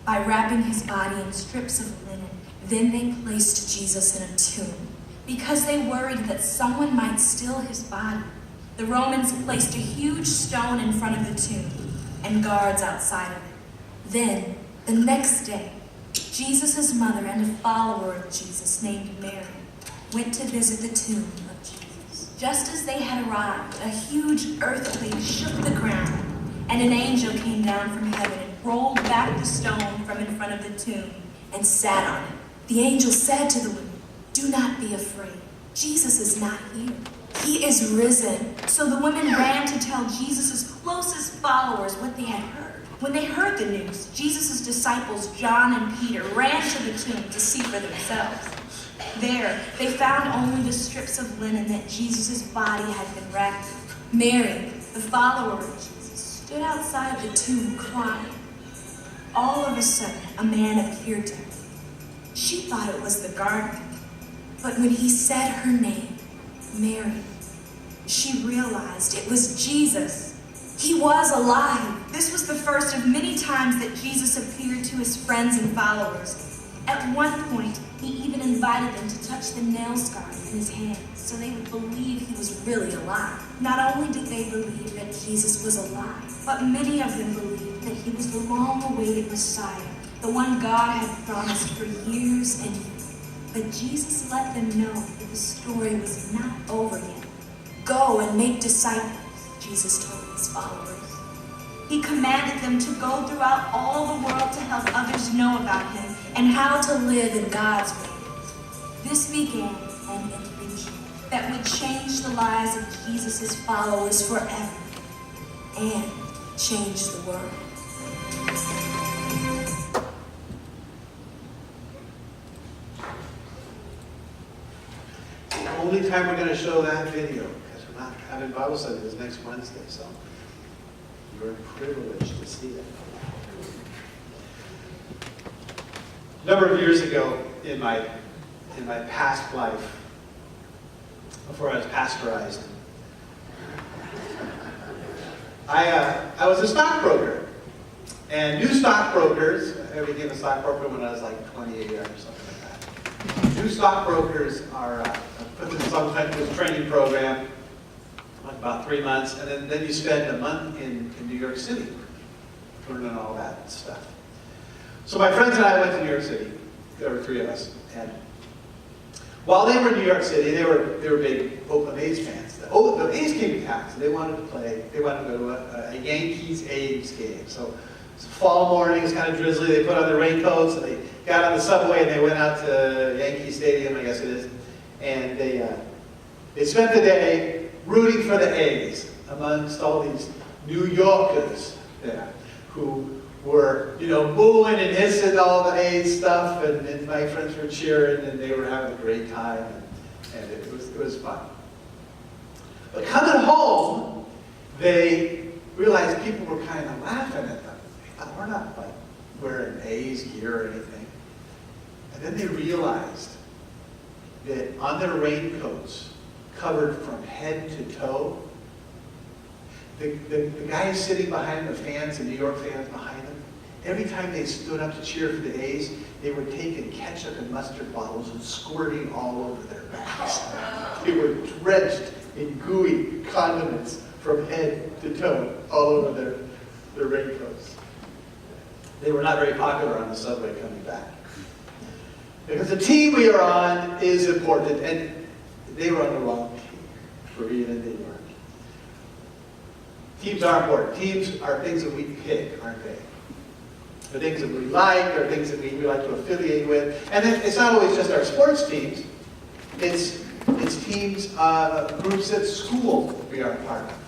by wrapping his body in strips of linen. Then they placed Jesus in a tomb, because they worried that someone might steal his body. The Romans placed a huge stone in front of the tomb and guards outside of it. Then, the next day, Jesus' mother and a follower of Jesus named Mary went to visit the tomb of Jesus. Just as they had arrived, a huge earthquake shook the ground, and an angel came down from heaven and rolled back the stone from in front of the tomb and sat on it. The angel said to the women, "Do not be afraid. Jesus is not here. He is risen." So the women ran to tell Jesus' closest followers what they had heard. When they heard the news, Jesus' disciples, John and Peter, ran to the tomb to see for themselves. There, they found only the strips of linen that Jesus' body had been wrapped in. Mary, the follower of Jesus, stood outside the tomb crying. All of a sudden, a man appeared to her. She thought it was the gardener, but when he said her name, Mary, she realized it was Jesus. He was alive. This was the first of many times that Jesus appeared to his friends and followers. At one point, he even invited them to touch the nail scars in his hands so they would believe he was really alive. Not only did they believe that Jesus was alive, but many of them believed that he was the long-awaited Messiah, the one God had promised for years and years. But Jesus let them know that the story was not over yet. "Go and make disciples," Jesus told his followers. He commanded them to go throughout all the world to help others know about him and how to live in God's ways. This began an adventure that would change the lives of Jesus' followers forever and change the world. The only time we're going to show that video, because we're not having Bible study this next Wednesday, so you're privileged to see it. A number of years ago in my past life, before I was pastorized, I was a stockbroker. And new stockbrokers, I became a stockbroker when I was like 28 or something like that. New stockbrokers are put in some type of training program, like about 3 months, and then you spend a month in New York City learning all that stuff. So my friends and I went to New York City. There were 3 of us. And while they were in New York City, they were big Oakland A's fans. The A's came to town, so they wanted to play. They wanted to go to a Yankees-A's game. So it's a fall morning, it's kind of drizzly. They put on their raincoats, and they got on the subway, and they went out to Yankee Stadium, I guess it is. And they spent the day rooting for the A's amongst all these New Yorkers there who were, booing and hissing all the A's stuff, and my friends were cheering, and they were having a great time, and it was fun. But coming home, they realized people were kind of laughing at them. They thought, we're not like wearing A's gear or anything. And then they realized that on their raincoats, covered from head to toe, the guys sitting behind the fans, the New York fans behind them, every time they stood up to cheer for the A's, they were taking ketchup and mustard bottles and squirting all over their backs. They were drenched in gooey condiments from head to toe, all over their raincoats. They were not very popular on the subway coming back. Because the team we are on is important, and they were on the wrong team for Ian and New York. Teams are important. Teams are things that we pick, aren't they? They're things that we like, or things that we like to affiliate with. And then it's not always just our sports teams. It's teams, groups at school we are a part of.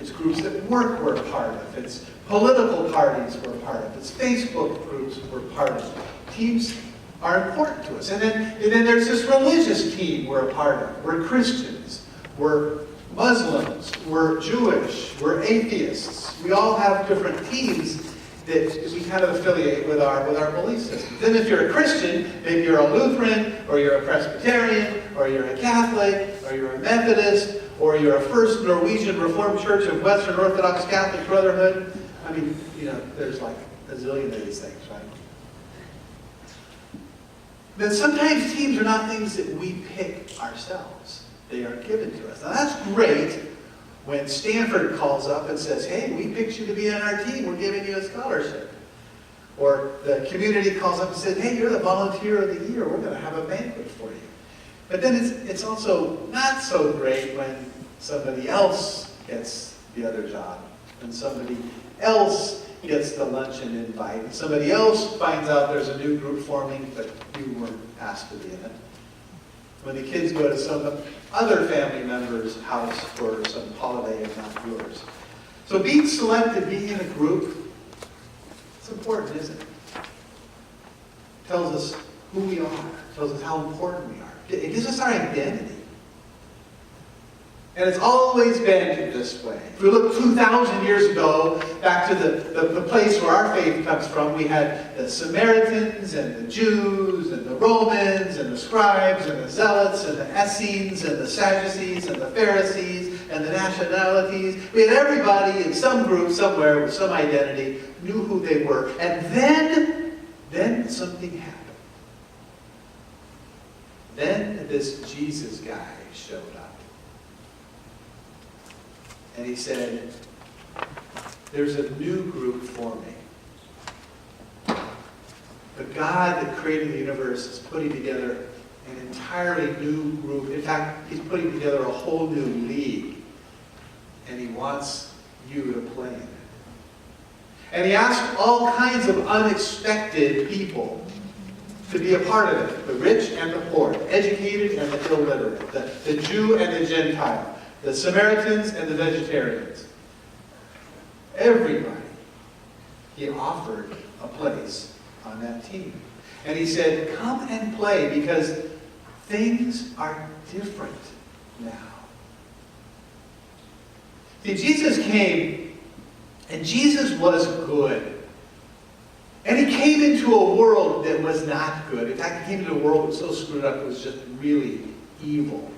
It's groups at work we're a part of. It's political parties we're a part of. It's Facebook groups we're part of. Teams are important to us. And then there's this religious team we're a part of. We're Christians. We're Muslims. We're Jewish. We're atheists. We all have different teams that we kind of affiliate with our belief system. Then if you're a Christian, maybe you're a Lutheran, or you're a Presbyterian, or you're a Catholic, or you're a Methodist, or you're a First Norwegian Reformed Church of Western Orthodox Catholic Brotherhood. I mean, there's a zillion of these things, right? Then sometimes teams are not things that we pick ourselves. They are given to us. Now that's great when Stanford calls up and says, hey, we picked you to be on our team. We're giving you a scholarship. Or the community calls up and says, hey, you're the volunteer of the year. We're going to have a banquet for you. But then it's also not so great when somebody else gets the other job. When somebody else gets the luncheon invite. And somebody else finds out there's a new group forming, but you weren't asked to be in it. When the kids go to some other family member's house for some holiday and not yours. So being selected, being in a group, it's important, isn't it? It tells us who we are. It tells us how important we are. It gives us our identity. And it's always been this way. If we look 2,000 years ago, back to the place where our faith comes from, we had the Samaritans and the Jews and the Romans and the scribes and the zealots and the Essenes and the Sadducees and the Pharisees and the nationalities. We had everybody in some group somewhere with some identity, knew who they were. And then something happened. Then this Jesus guy showed up. And he said, there's a new group forming. The God that created the universe is putting together an entirely new group. In fact, he's putting together a whole new league. And he wants you to play in it. And he asked all kinds of unexpected people to be a part of it. The rich and the poor, the educated and the illiterate, the Jew and the Gentile, the Samaritans and the vegetarians. Everybody. He offered a place on that team. And he said, come and play because things are different now. See, Jesus came and Jesus was good. And he came into a world that was not good. In fact, he came into a world that was so screwed up it was just really evil.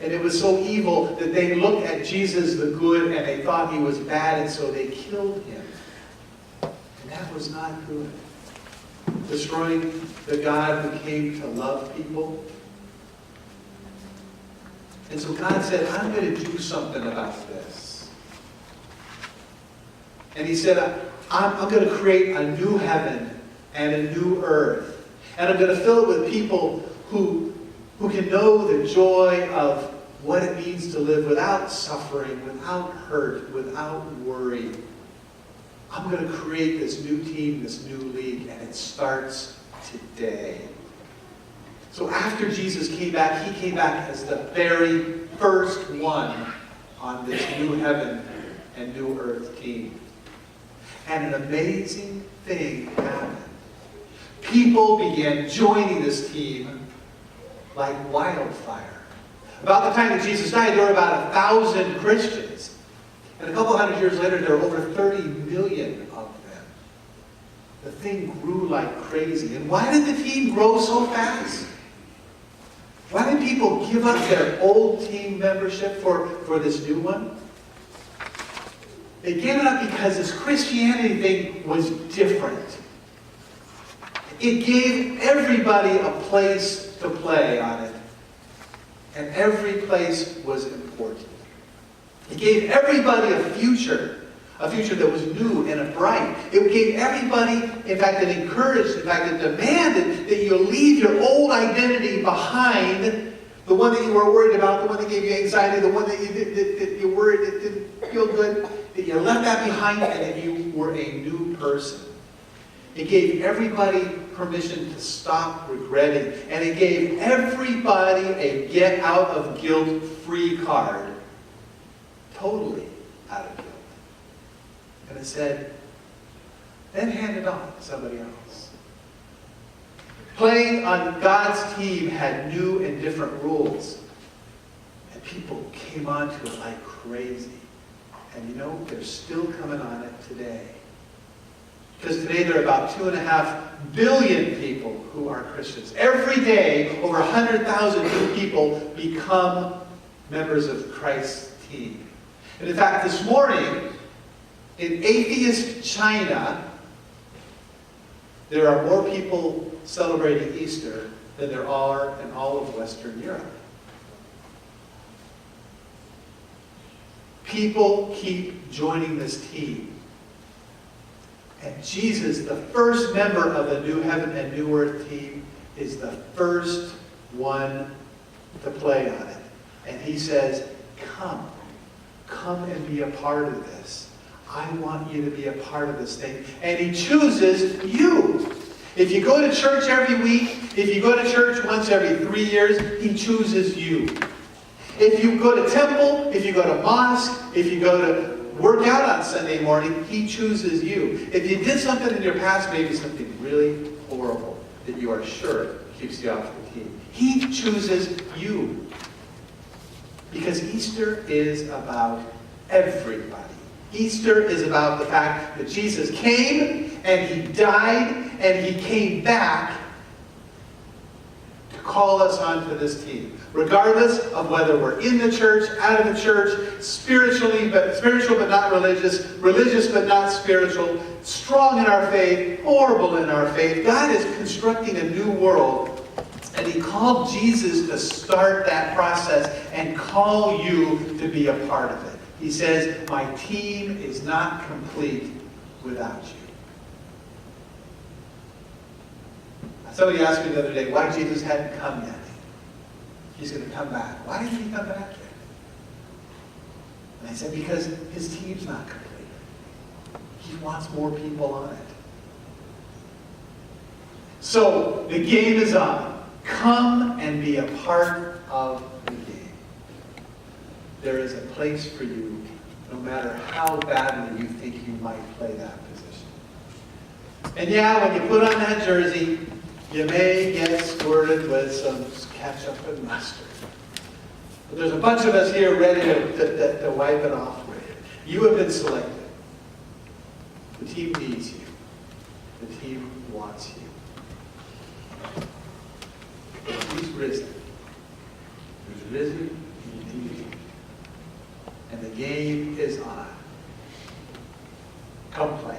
And it was so evil that they looked at Jesus the good and they thought he was bad, and so they killed him. And that was not good. Destroying the God who came to love people. And so God said, I'm going to do something about this. And he said, I'm going to create a new heaven and a new earth. And I'm going to fill it with people who can know the joy of what it means to live without suffering, without hurt, without worry. I'm going to create this new team, this new league, and it starts today. So after Jesus came back, he came back as the very first one on this new heaven and new earth team. And an amazing thing happened. People began joining this team like wildfire. About the time that Jesus died, there were about 1,000 Christians. And a couple hundred years later, there were over 30 million of them. The thing grew like crazy. And why did the team grow so fast? Why did people give up their old team membership for this new one? They gave it up because this Christianity thing was different. It gave everybody a place to play on it. And every place was important. It gave everybody a future that was new and bright. It gave everybody, in fact, it encouraged, in fact, it demanded that you leave your old identity behind, the one that you were worried about, the one that gave you anxiety, the one that you worried that didn't feel good, that you left that behind and that you were a new person. It gave everybody permission to stop regretting. And it gave everybody a get out of guilt free card. Totally out of guilt. And it said, then hand it on to somebody else. Playing on God's team had new and different rules. And people came onto it like crazy. And you know, they're still coming on it today. Because today there are about 2.5 billion people who are Christians. Every day, over 100,000 new people become members of Christ's team. And in fact, this morning, in atheist China, There are more people celebrating Easter than there are in all of Western Europe. People keep joining this team. And Jesus, the first member of the New Heaven and New Earth team, is the first one to play on it. And he says, come and be a part of this. I want you to be a part of this thing. And he chooses you. If you go to church every week, if you go to church once every 3 years, he chooses you. If you go to temple, if you go to mosque, if you go to work out on Sunday morning, he chooses you. If you did something in your past, maybe something really horrible that you are sure keeps you off the team, he chooses you. Because Easter is about everybody. Easter is about the fact that Jesus came and he died and he came back to call us onto this team. Regardless of whether we're in the church, out of the church, spiritual but not religious, religious but not spiritual, strong in our faith, horrible in our faith, God is constructing a new world. And he called Jesus to start that process and call you to be a part of it. He says, my team is not complete without you. Somebody asked me the other day why Jesus hadn't come yet. He's going to come back. Why didn't he come back yet? And I said, because his team's not complete. He wants more people on it. So, the game is on. Come and be a part of the game. There is a place for you, no matter how badly you think you might play that position. And yeah, when you put on that jersey, you may get squirted with some ketchup and mustard. But there's a bunch of us here ready to wipe it off with you. You have been selected. The team needs you. The team wants you. He's risen. He's risen indeed. And the game is on. Come play.